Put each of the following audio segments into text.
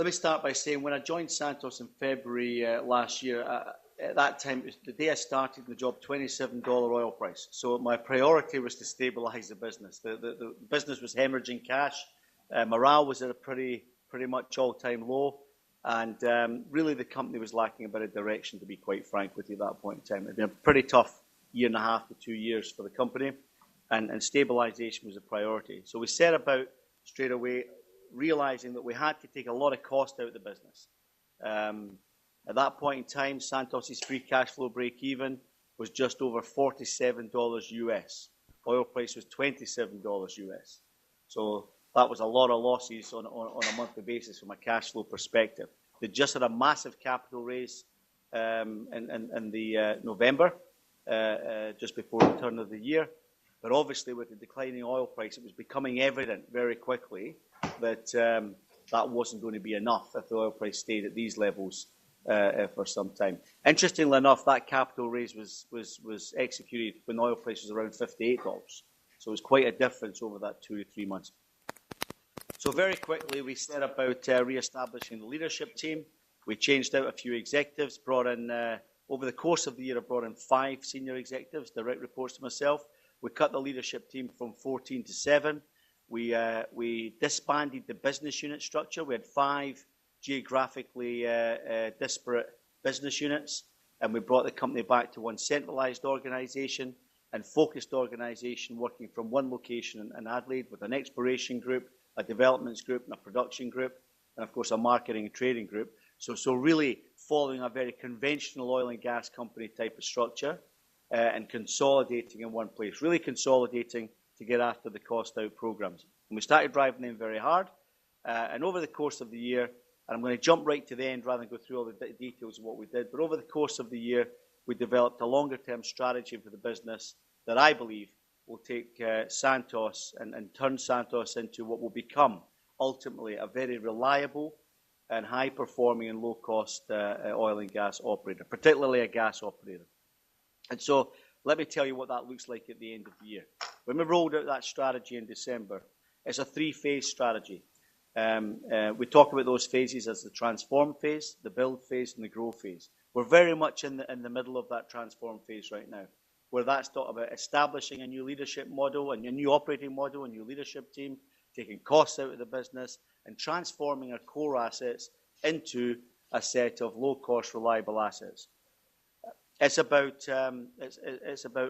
Let me start by saying when I joined Santos in February last year, at that time, the day I started the job, $27 oil price. So my priority was to stabilise the business. The business was hemorrhaging cash. Morale was at a pretty much all-time low. And really the company was lacking a bit of direction, to be quite frank with you, at that point in time. It had been a pretty tough 1.5 to 2 years for the company. And stabilisation was a priority. So we set about straight away realising that we had to take a lot of cost out of the business. At that point in time, Santos's free cash flow break-even was just over $47 US. Oil price was $27 US. So that was a lot of losses on a monthly basis from a cash flow perspective. They just had a massive capital raise in the November, just before the turn of the year. But obviously, with the declining oil price, it was becoming evident very quickly that that wasn't going to be enough if the oil price stayed at these levels for some time. Interestingly enough, that capital raise was executed when the oil price was around $58. So it was quite a difference over that 2 to 3 months. So very quickly, we set about re-establishing the leadership team. We changed out a few executives, brought in, over the course of the year, I brought in 5 senior executives, direct reports to myself. We cut the leadership team from 14 to 7. We disbanded the business unit structure. We had 5 geographically disparate business units, and we brought the company back to one centralised organisation and focused organisation working from one location in Adelaide with an exploration group, a developments group, and a production group, and of course a marketing and trading group. So really following a very conventional oil and gas company type of structure and consolidating in one place, really consolidating to get after the cost out programs. And we started driving them very hard, and over the course of the year, and I'm going to jump right to the end rather than go through all the details of what we did, but over the course of the year, we developed a longer term strategy for the business that I believe will take Santos and turn Santos into what will become ultimately a very reliable and high performing and low cost oil and gas operator, particularly a gas operator. And so let me tell you what that looks like at the end of the year. When we rolled out that strategy in December, it's a 3-phase strategy. We talk about those phases as the transform phase, the build phase, and the grow phase. We're very much in the middle of that transform phase right now, where that's talk about establishing a new leadership model, and a new operating model, a new leadership team, taking costs out of the business, and transforming our core assets into a set of low-cost, reliable assets. It's about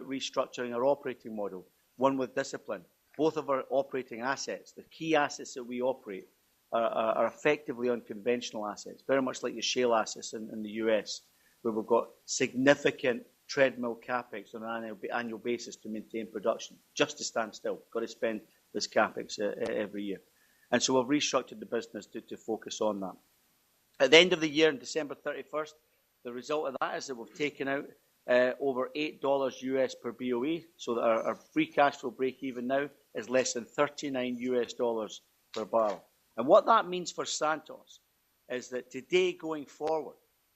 restructuring our operating model, one with discipline. Both of our operating assets, the key assets that we operate, are effectively unconventional assets, very much like the shale assets in the US, where we've got significant treadmill capex on an annual basis to maintain production, just to stand still. Got to spend this capex every year. And so we've restructured the business to focus on that. At the end of the year, on December 31st, the result of that is that we've taken out over $8 US per BOE, so that our free cash flow break even now is less than $39 US per barrel. And what that means for Santos is that today going forward,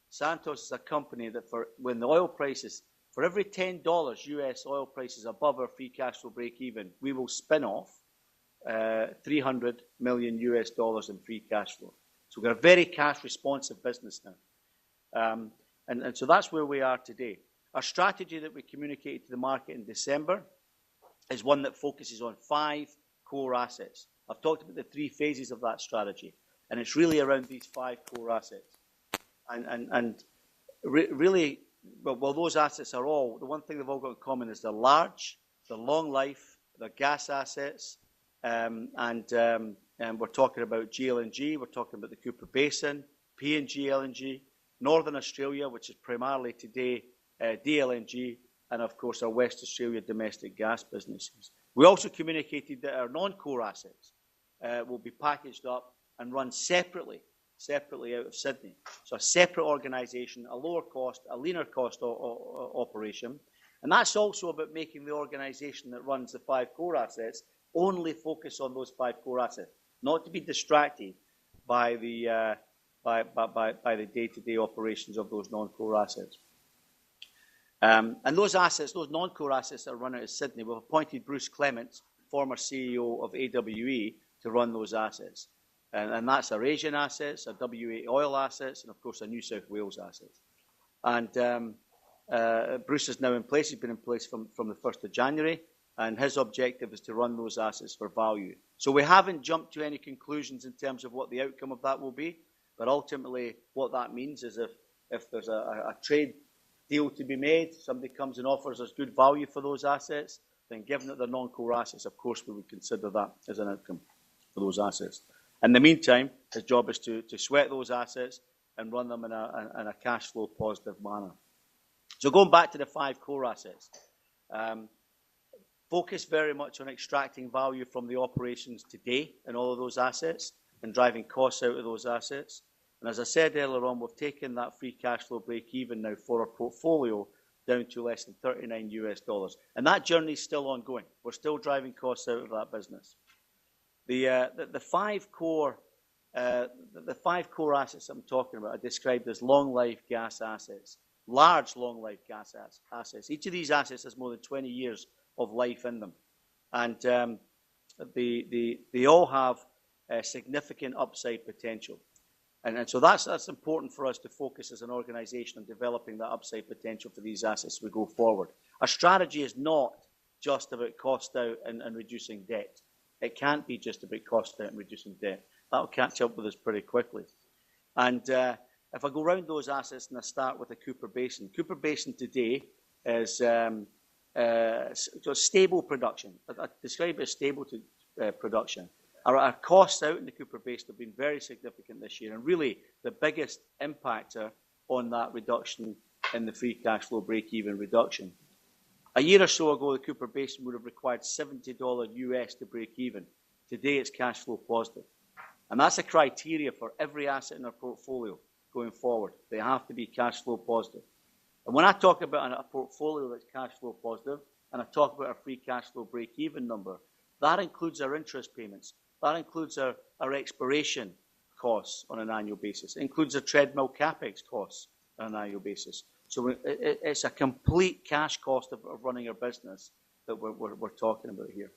Santos is a company that when the oil prices, for every $10 US oil prices above our free cash flow break even, we will spin off $300 million US in free cash flow. So we've got a very cash responsive business now. And so that's where we are today. Our strategy that we communicated to the market in December is one that focuses on 5 core assets. I've talked about the 3 phases of that strategy, and it's really around these 5 core assets. And really, well, those assets are the one thing they've all got in common is they're large, they're long life, they're gas assets, and we're talking about GLNG, we're talking about the Cooper Basin, PNG LNG, Northern Australia, which is primarily today DLNG, and of course our West Australia domestic gas businesses. We also communicated that our non-core assets will be packaged up and run separately out of Sydney. So a separate organisation, a lower cost, a leaner cost operation. And that's also about making the organisation that runs the 5 core assets only focus on those 5 core assets, not to be distracted by the day-to-day operations of those non-core assets. And those assets, those non-core assets that are run out of Sydney, we've appointed Bruce Clements, former CEO of AWE, to run those assets. And that's our Asian assets, our WA oil assets, and of course our New South Wales assets. And Bruce is now in place. He's been in place from the 1st of January, and his objective is to run those assets for value. So we haven't jumped to any conclusions in terms of what the outcome of that will be, but ultimately what that means is if there's a trade deal to be made, somebody comes and offers us good value for those assets, then given that they're non-core assets, of course we would consider that as an outcome for those assets. In the meantime, his job is to sweat those assets and run them in a cash flow positive manner. So going back to the 5 core assets, focus very much on extracting value from the operations today in all of those assets and driving costs out of those assets. And as I said earlier on, we've taken that free cash flow break even now for our portfolio down to less than $39. And that journey is still ongoing. We're still driving costs out of that business. The 5 core assets I'm talking about are described as long life gas assets, large long life gas assets. Each of these assets has more than 20 years of life in them, and they all have significant upside potential. And so that's important for us to focus as an organisation on developing that upside potential for these assets as we go forward. Our strategy is not just about cost out and reducing debt. It can't be just about cost out and reducing debt. That'll catch up with us pretty quickly. And if I go around those assets and I start with the Cooper Basin. Cooper Basin today is stable production. I describe it as stable production. Our costs out in the Cooper Basin have been very significant this year, and really the biggest impactor on that reduction in the free cash flow break-even reduction. A year or so ago, the Cooper Basin would have required $70 US to break even. Today, it's cash flow positive. And that's a criteria for every asset in our portfolio going forward. They have to be cash flow positive. And when I talk about a portfolio that's cash flow positive, and I talk about our free cash flow break-even number, that includes our interest payments. That includes our exploration costs on an annual basis. It includes our treadmill capex costs on an annual basis. So it's a complete cash cost of running our business that we're talking about here.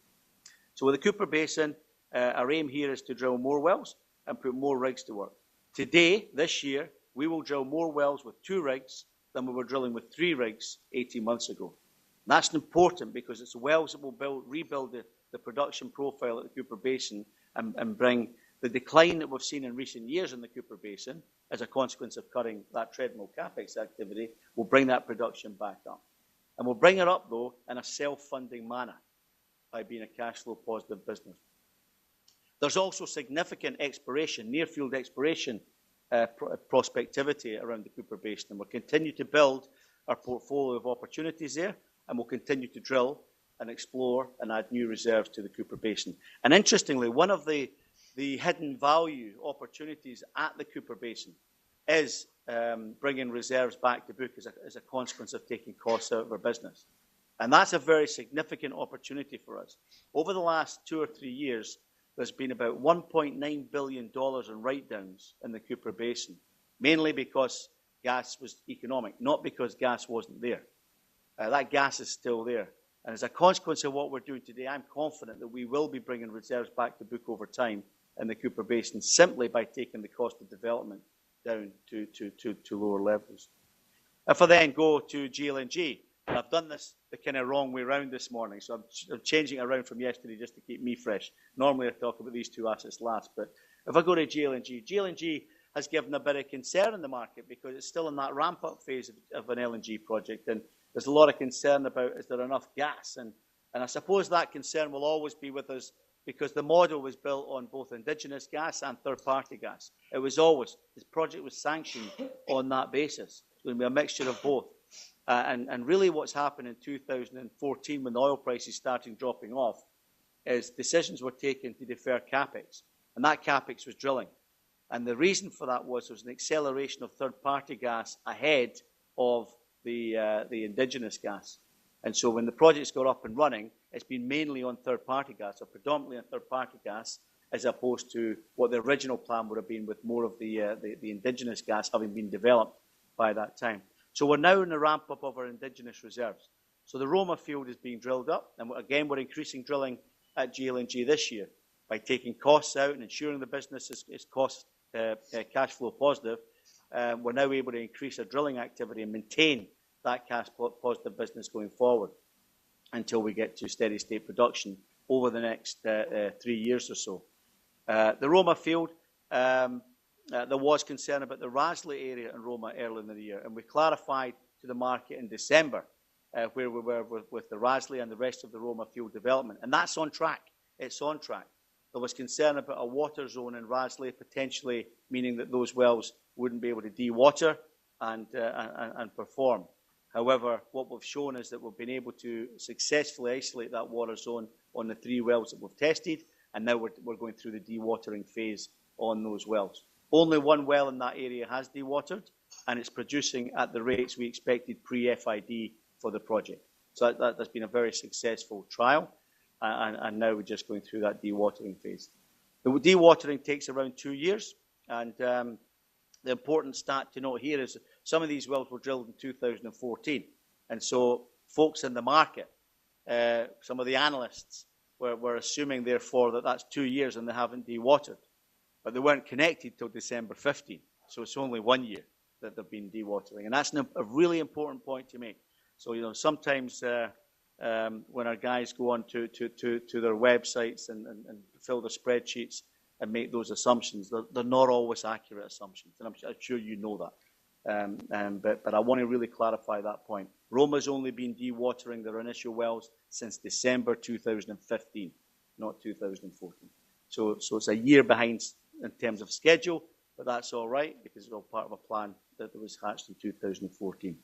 So with the Cooper Basin, our aim here is to drill more wells and put more rigs to work. Today, this year, we will drill more wells with 2 rigs than we were drilling with 3 rigs 18 months ago. And that's important because it's wells that will rebuild the production profile at the Cooper Basin and bring the decline that we've seen in recent years in the Cooper Basin as a consequence of cutting that treadmill capex activity, will bring that production back up. And we'll bring it up, though, in a self-funding manner by being a cash flow positive business. There's also significant exploration, near-field exploration prospectivity around the Cooper Basin, and we'll continue to build our portfolio of opportunities there, and we'll continue to drill and explore and add new reserves to the Cooper Basin. And interestingly, one of the hidden value opportunities at the Cooper Basin is bringing reserves back to book as a consequence of taking costs out of our business. And that's a very significant opportunity for us. Over the last 2 or 3 years, there's been about $1.9 billion in write-downs in the Cooper Basin, mainly because gas was economic, not because gas wasn't there. That gas is still there. And as a consequence of what we're doing today, I'm confident that we will be bringing reserves back to book over time in the Cooper Basin simply by taking the cost of development down to lower levels. If I then go to GLNG, and I've done this the kind of wrong way around this morning, so I'm changing it around from yesterday just to keep me fresh. Normally I talk about these 2 assets last, but if I go to GLNG, GLNG has given a bit of concern in the market because it's still in that ramp-up phase of an LNG project, and there's a lot of concern about is there enough gas, and I suppose that concern will always be with us because the model was built on both indigenous gas and third-party gas. It was always, this project was sanctioned on that basis. It's going to be a mixture of both. And really what's happened in 2014 when the oil prices started dropping off is decisions were taken to defer capex, and that capex was drilling. And the reason for that was there was an acceleration of third-party gas ahead of the indigenous gas. And so when the projects got up and running, it's been mainly on third-party gas, or predominantly on third-party gas, as opposed to what the original plan would have been with more of the indigenous gas having been developed by that time. So we're now in the ramp-up of our indigenous reserves. So the Roma field is being drilled up, and again, we're increasing drilling at GLNG this year. by taking costs out and ensuring the business is cash flow positive, we're now able to increase our drilling activity and maintain that cash positive business going forward until we get to steady state production over the next 3 years or so. The Roma field, there was concern about the Rasley area in Roma earlier in the year, and we clarified to the market in December where we were with the Rasley and the rest of the Roma field development, and that's on track. It's on track. There was concern about a water zone in Rasley, potentially meaning that those wells wouldn't be able to dewater and perform. However, what we've shown is that we've been able to successfully isolate that water zone on the 3 wells that we've tested, and now we're going through the dewatering phase on those wells. Only 1 well in that area has dewatered, and it's producing at the rates we expected pre-FID for the project. So that's been a very successful trial, and now we're just going through that dewatering phase. The dewatering takes around 2 years, and the important stat to note here is some of these wells were drilled in 2014, and so folks in the market, some of the analysts, were assuming, therefore, that that's 2 years and they haven't dewatered. But they weren't connected till December 15, so it's only 1 year that they've been dewatering. And that's a really important point to make. So, you know, sometimes when our guys go on to their websites and fill the spreadsheets and make those assumptions, they're not always accurate assumptions, and I'm sure you know that. But I want to really clarify that point. Roma's only been dewatering their initial wells since December 2015, not 2014. So it's a year behind in terms of schedule, but that's all right because it's all part of a plan that was hatched in 2014.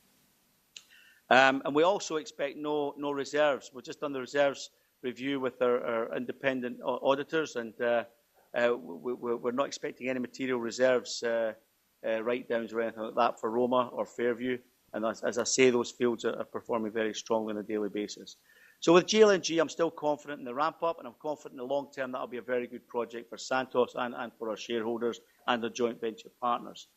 And we also expect no reserves. We're just on the reserves review with our independent auditors, and we're not expecting any material reserves write-downs or anything like that for Roma or Fairview. And as I say, those fields are performing very strongly on a daily basis. So with GLNG, I'm still confident in the ramp-up, and I'm confident in the long term that'll be a very good project for Santos and for our shareholders and the joint venture partners.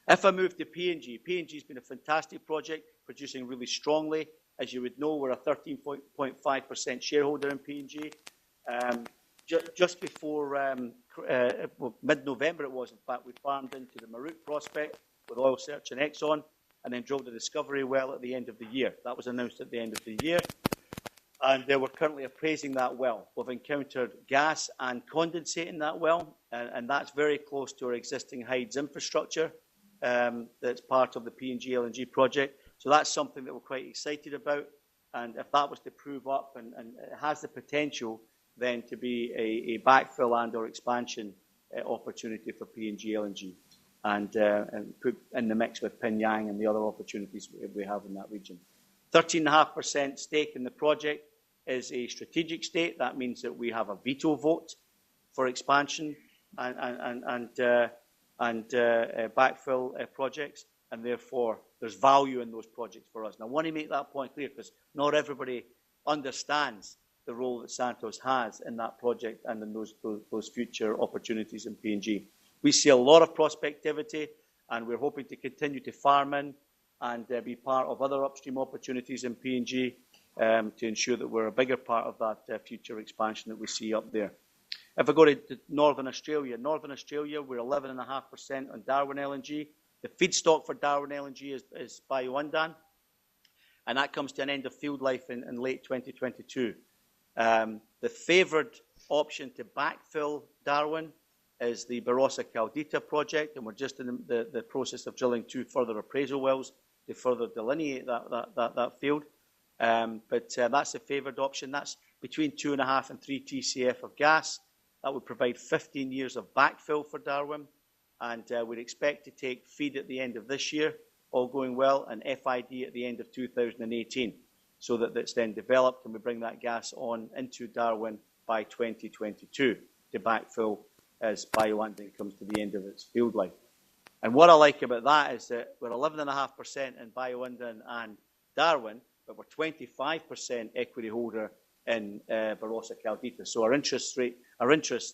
If I move to PNG, PNG's been a fantastic project, producing really strongly. As you would know, we're a 13.5% shareholder in PNG. Just before mid-November it was, in fact, we farmed into the Marut prospect with Oil Search and Exxon, and then drilled the discovery well at the end of the year. That was announced at the end of the year. And we're currently appraising that well. We've encountered gas and condensate in that well, and that's very close to our existing Hides infrastructure that's part of the PNG LNG project. So that's something that we're quite excited about. And if that was to prove up, and it has the potential then to be a backfill and or expansion opportunity for PNG LNG, and put in the mix with Pinyang and the other opportunities we have in that region. 13.5% stake in the project is a strategic stake. That means that we have a veto vote for expansion and backfill projects, and therefore there's value in those projects for us. And I want to make that point clear because not everybody understands the role that Santos has in that project and in those future opportunities in PNG. We see a lot of prospectivity, and we're hoping to continue to farm in and be part of other upstream opportunities in PNG to ensure that we're a bigger part of that future expansion that we see up there. If I go to Northern Australia, we're 11.5% on Darwin LNG. The feedstock for Darwin LNG is Bayu-Undan, and that comes to an end of field life in late 2022. The favoured option to backfill Darwin is the Barossa Caldita project, and we're just in the process of drilling 2 further appraisal wells to further delineate that field. But that's the favoured option. That's between 2.5 and 3 TCF of gas. That would provide 15 years of backfill for Darwin, and we'd expect to take FEED at the end of this year, all going well, and FID at the end of 2018, so that it's then developed and we bring that gas on into Darwin by 2022 to backfill as Bayu-Undan comes to the end of its field life. And what I like about that is that we're 11.5% in Bayu-Undan and Darwin, but we're 25% equity holder in Barossa Caldita. So our interest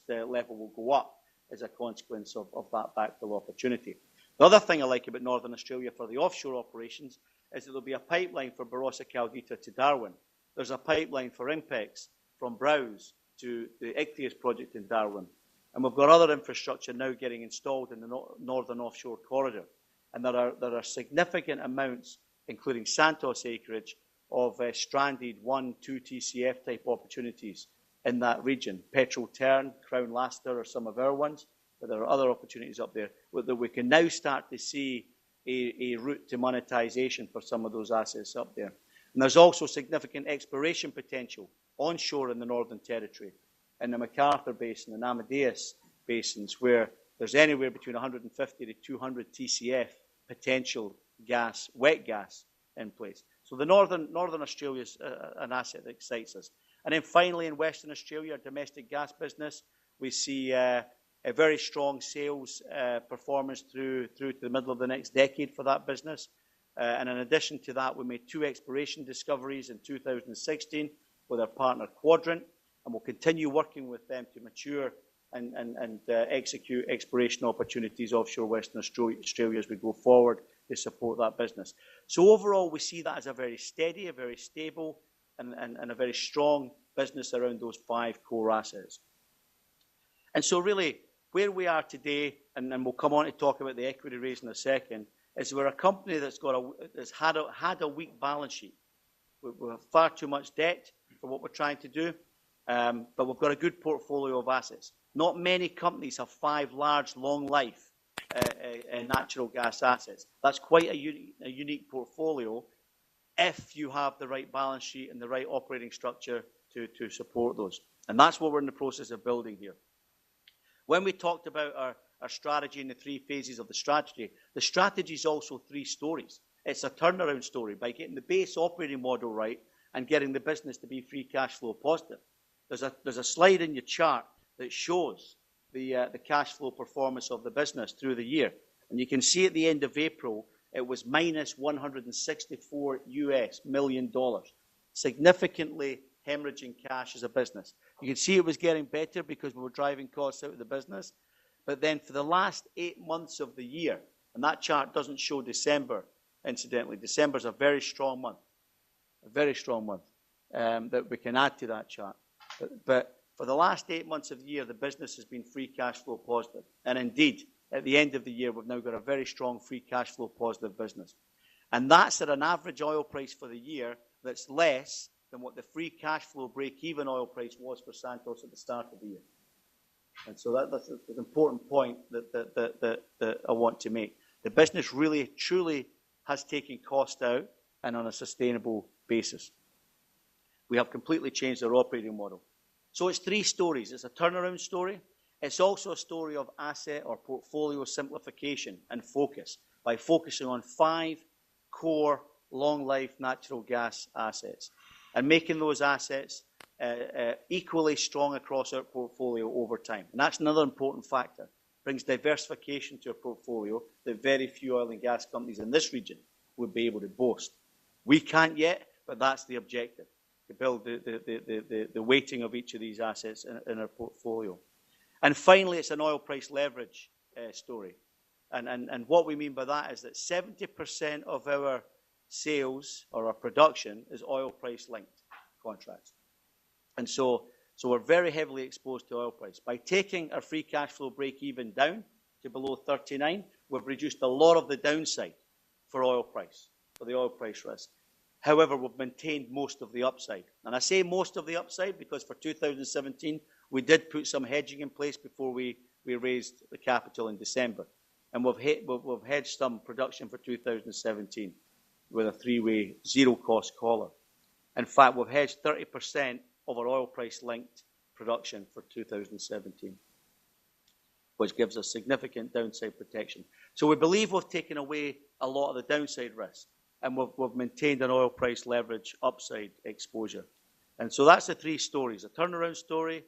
level will go up as a consequence of that backfill opportunity. The other thing I like about Northern Australia for the offshore operations is that there'll be a pipeline for Barossa Caldita to Darwin. There's a pipeline for INPEX from Browse to the Ichthys project in Darwin. And we've got other infrastructure now getting installed in the northern offshore corridor. And there are significant amounts, including Santos acreage, of stranded 1-2 TCF type opportunities in that region. Petrol Tern, Crown Laster are some of our ones, but there are other opportunities up there that we can now start to see a route to monetization for some of those assets up there. And there's also significant exploration potential onshore in the Northern Territory, in the MacArthur Basin and Amadeus basins, where there's anywhere between 150 to 200 TCF potential gas, wet gas, in place. So the Northern Australia is an asset that excites us. And then finally, in Western Australia, our domestic gas business, we see a very strong sales performance through to the middle of the next decade for that business. And in addition to that, we made 2 exploration discoveries in 2016 with our partner Quadrant, and we'll continue working with them to mature and execute exploration opportunities offshore Western Australia as we go forward to support that business. So overall, we see that as a very steady, a very stable, and a very strong business around those 5 core assets. And so really, where we are today, and we'll come on to talk about the equity raise in a second, is we're a company that's had a weak balance sheet. We have far too much debt for what we're trying to do, but we've got a good portfolio of assets. Not many companies have 5 large, long life natural gas assets. That's quite a unique portfolio if you have the right balance sheet and the right operating structure to support those. And that's what we're in the process of building here. When we talked about our strategy in the 3 phases of the strategy is also 3 stories. It's a turnaround story by getting the base operating model right and getting the business to be free cash flow positive. There's a slide in your chart that shows the cash flow performance of the business through the year. And you can see at the end of April, it was minus $164 million, significantly hemorrhaging cash as a business. You can see it was getting better because we were driving costs out of the business. But then for the last 8 months of the year, and that chart doesn't show December, incidentally. December's a very strong month that we can add to that chart. But for the last 8 months of the year, the business has been free cash flow positive. And indeed, at the end of the year, we've now got a very strong free cash flow positive business. And that's at an average oil price for the year that's less than what the free cash flow break-even oil price was for Santos at the start of the year. And so that's an important point that I want to make. The business really, truly has taken cost out and on a sustainable basis. We have completely changed our operating model. So it's 3 stories. It's a turnaround story. It's also a story of asset or portfolio simplification and focus by focusing on 5 core long-life natural gas assets and making those assets equally strong across our portfolio over time. And that's another important factor. It brings diversification to our portfolio that very few oil and gas companies in this region would be able to boast. We can't yet, but that's the objective, to build the weighting of each of these assets in our portfolio. And finally, it's an oil price leverage story. And what we mean by that is that 70% of our sales or our production is oil price linked contracts. And so we're very heavily exposed to oil price. By taking our free cash flow break even down to below 39, we've reduced a lot of the downside for oil price, for the oil price risk. However, we've maintained most of the upside. And I say most of the upside because for 2017, we did put some hedging in place before we raised the capital in December. And we've hedged some production for 2017 with a 3-way zero-cost collar. In fact, we've hedged 30% of our oil price-linked production for 2017, which gives us significant downside protection. So we believe we've taken away a lot of the downside risk, and we've maintained an oil price leverage upside exposure. And so that's the 3 stories: a turnaround story,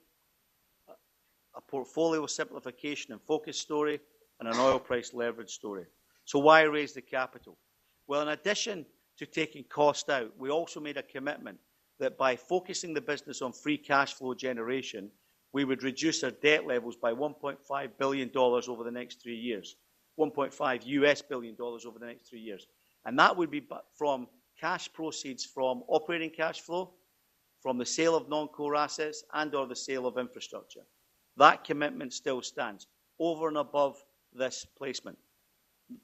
a portfolio simplification and focus story, and an oil price leverage story. So why raise the capital? Well, in addition to taking cost out, we also made a commitment that by focusing the business on free cash flow generation, we would reduce our debt levels by $1.5 billion over the next 3 years, $1.5 billion over the next 3 years. And that would be from cash proceeds from operating cash flow, from the sale of non-core assets and or the sale of infrastructure. That commitment still stands over and above this placement.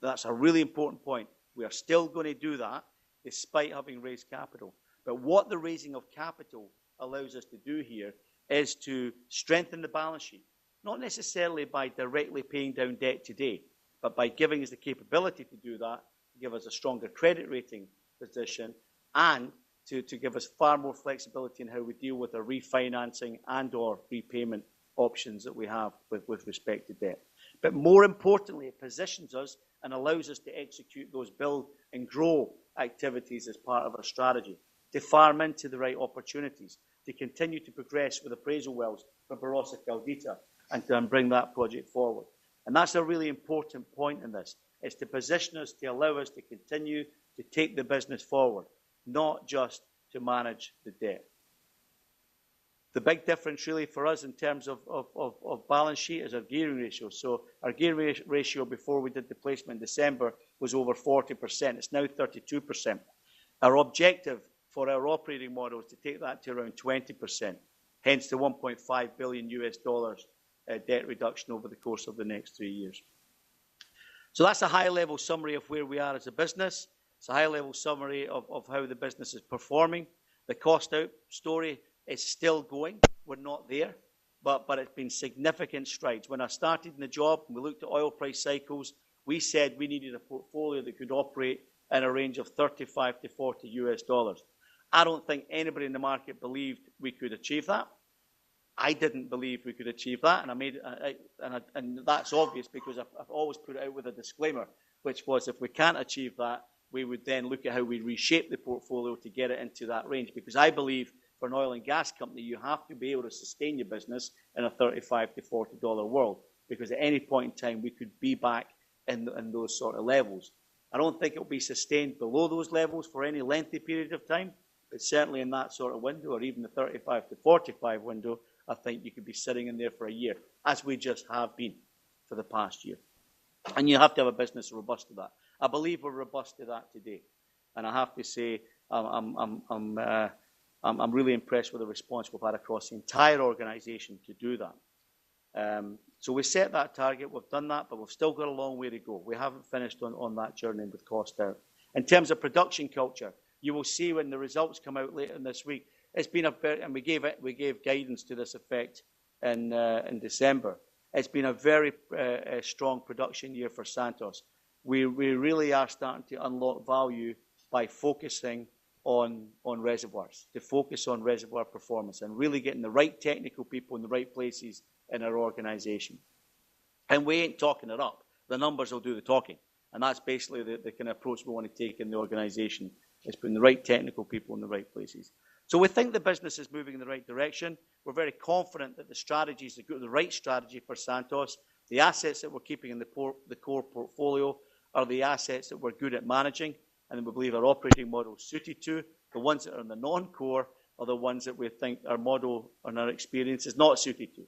That's a really important point. We are still going to do that despite having raised capital. But what the raising of capital allows us to do here is to strengthen the balance sheet, not necessarily by directly paying down debt today, but by giving us the capability to do that, to give us a stronger credit rating position, and to give us far more flexibility in how we deal with our refinancing and or repayment options that we have with respect to debt. But more importantly, it positions us and allows us to execute those build and grow activities as part of our strategy, to farm into the right opportunities, to continue to progress with appraisal wells for Barossa Caldita and to bring that project forward. And that's a really important point in this, is to position us, to allow us to continue to take the business forward, not just to manage the debt. The big difference really for us in terms of balance sheet is our gearing ratio. So our gearing ratio before we did the placement in December was over 40%. It's now 32%. Our objective for our operating model is to take that to around 20%, hence the $1.5 billion debt reduction over the course of the next 3 years. So that's a high-level summary of where we are as a business. It's a high-level summary of how the business is performing. The cost-out story is still going. We're not there, but it's been significant strides. When I started in the job, and we looked at oil price cycles, we said we needed a portfolio that could operate in a range of 35 to 40 US dollars. I don't think anybody in the market believed we could achieve that. I didn't believe we could achieve that, and that's obvious because I've always put it out with a disclaimer, which was if we can't achieve that, we would then look at how we reshape the portfolio to get it into that range. Because I believe for an oil and gas company, you have to be able to sustain your business in a $35 to $40 world, because at any point in time, we could be back in those sort of levels. I don't think it will be sustained below those levels for any lengthy period of time, but certainly in that sort of window, or even the 35 to 45 window, I think you could be sitting in there for a year, as we just have been for the past year. And you have to have a business robust to that. I believe we're robust to that today. And I have to say, I'm really impressed with the response we've had across the entire organisation to do that. So we set that target, we've done that, but we've still got a long way to go. We haven't finished on that journey with cost out. In terms of production culture, you will see when the results come out later in this week, it's been and we gave guidance to this effect in December. It's been a very strong production year for Santos. We really are starting to unlock value by focusing on reservoirs, to focus on reservoir performance and really getting the right technical people in the right places in our organisation. And we ain't talking it up. The numbers will do the talking. And that's basically the kind of approach we want to take in the organisation, is putting the right technical people in the right places. So we think the business is moving in the right direction. We're very confident that the strategy is the right strategy for Santos. The assets that we're keeping in the core portfolio are the assets that we're good at managing, and we believe our operating model is suited to. The ones that are in the non-core are the ones that we think our model and our experience is not suited to.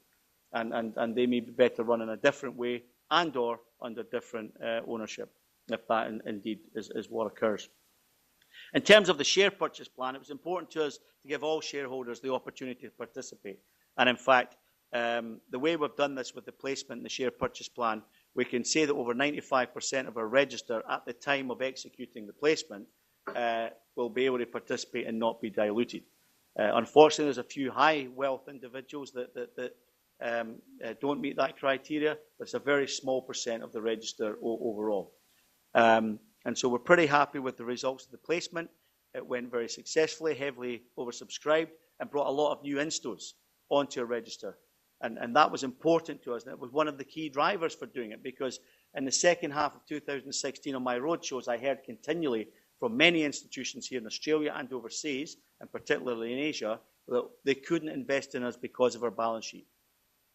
And they may be better run in a different way and or under different ownership, if that indeed is what occurs. In terms of the share purchase plan, it was important to us to give all shareholders the opportunity to participate. And in fact, the way we've done this with the placement and the share purchase plan, we can say that over 95% of our register at the time of executing the placement will be able to participate and not be diluted. Unfortunately, there's a few high wealth individuals that don't meet that criteria, but it's a very small percent of the register overall. And so we're pretty happy with the results of the placement. It went very successfully, heavily oversubscribed, and brought a lot of new instos onto our register. And that was important to us. And it was one of the key drivers for doing it, because in the second half of 2016 on my roadshows, I heard continually from many institutions here in Australia and overseas, and particularly in Asia, that they couldn't invest in us because of our balance sheet.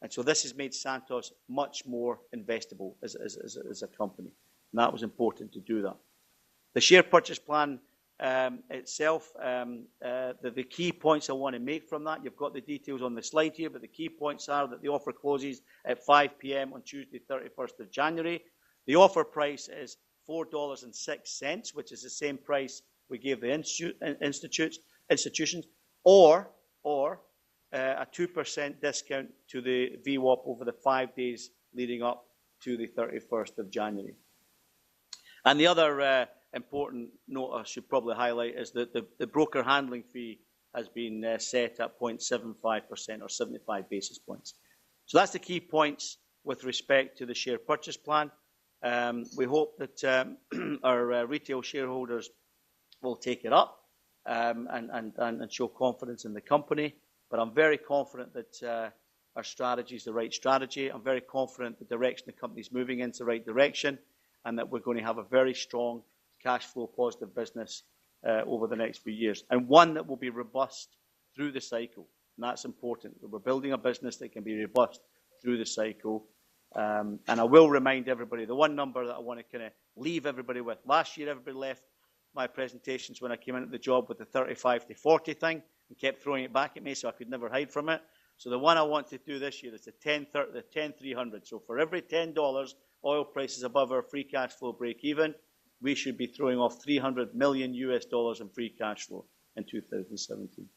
And so this has made Santos much more investable as a company. And that was important to do that. The share purchase plan itself, the key points I want to make from that, you've got the details on the slide here, but the key points are that the offer closes at 5 p.m. on Tuesday, 31st of January. The offer price is $4.06, which is the same price we gave the institutions, or or a 2% discount to the VWAP over the 5 days leading up to the 31st of January. And the other important note I should probably highlight is that the broker handling fee has been set at 0.75% or 75 basis points. So that's the key points with respect to the share purchase plan. We hope that our retail shareholders will take it up and show confidence in the company. But I'm very confident that our strategy is the right strategy. I'm very confident the direction the company is moving in is the right direction, and that we're going to have a very strong cash flow positive business over the next few years, and one that will be robust through the cycle. And that's important. We're building a business that can be robust through the cycle. And I will remind everybody, the one number that I want to kind of leave everybody with. Last year, everybody left my presentations when I came into the job with the 35 to 40 thing and kept throwing it back at me, so I could never hide from it. So the one I want to do this year is the 10-300. So for every $10 oil prices above our free cash flow break even, we should be throwing off $300 million in free cash flow in 2017.